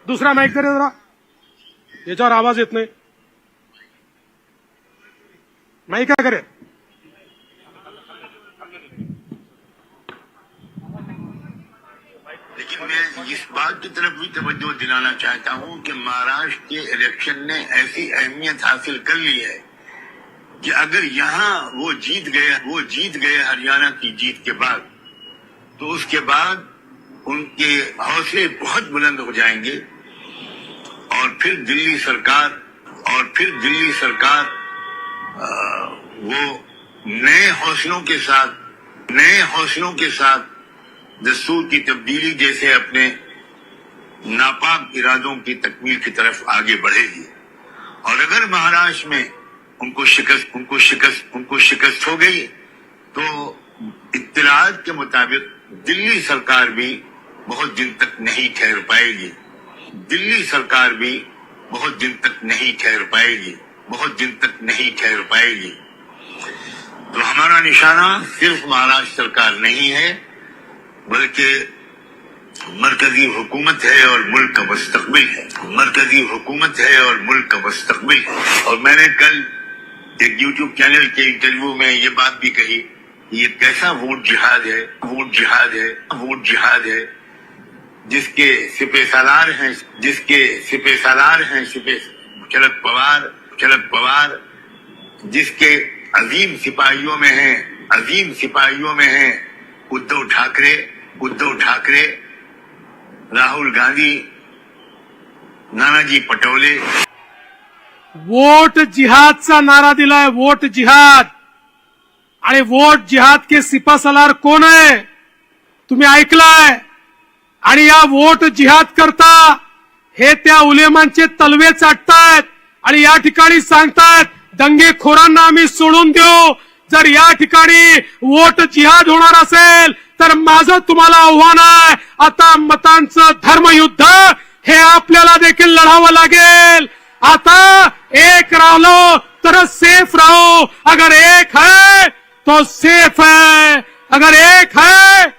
दुसरा माईक करे जरा, याच्यावर आवाज येत नाही. माईक काय करे. लेकिन मैं इस बात की तरफ भी तवज्जो दिलाना चाहता हूं कि महाराष्ट्र के इलेक्शन ने ऐसी अहमियत हासिल कर ली है कि अगर यहाँ वो जीत गए हरियाणा की जीत के बाद, तो उसके बाद उनके हौसले बहुत बुलंद हो जाएंगे और फिर दिल्ली सरकार वो नए हौसलों के साथ दस्तूर की तब्दीली जैसे अपने नापाक इरादों की तकमील की तरफ आगे बढ़ेगी. और अगर महाराष्ट्र में उनको शिकस्त हो गई तो इत्तलात के मुताबिक दिल्ली सरकार भी बहुत दिन तक नहीं ठहर पाएगी. तो हमारा निशाना सिर्फ महाराष्ट्र सरकार नहीं है, बल्कि मरकजी हुकूमत है और मुल्क का मुस्तकबिल है. और मैंने कल एक यूट्यूब चैनल के इंटरव्यू में ये बात भी कही कि ये कैसा वोट जिहाद है जिसके सिपह सालार हैं शरद पवार, जिसके अजीम सिपाहियों में हैं उद्धव ठाकरे, राहुल गांधी, नानाजी पटोले. वोट जिहादचा नारा दिलाय. वोट जिहाद. आणि वोट जिहाद के सिपासलार कोण आहे तुम्ही ऐकलाय. आणि या वोट जिहाद करता हे त्या उलेमांचे तलवे चाटतायत आणि या ठिकाणी सांगतायत दंगेखोरांना आम्ही सोडून देऊ. जर या ठिकाणी वोट जिहाद होणार असेल तर माझं तुम्हाला आव्हान आहे, आता मतांचं धर्मयुद्ध हे आपल्याला देखील लढावं लागेल. आता एक राहिलो तर सेफ रहो. अगर एक है तो सेफ है. अगर एक है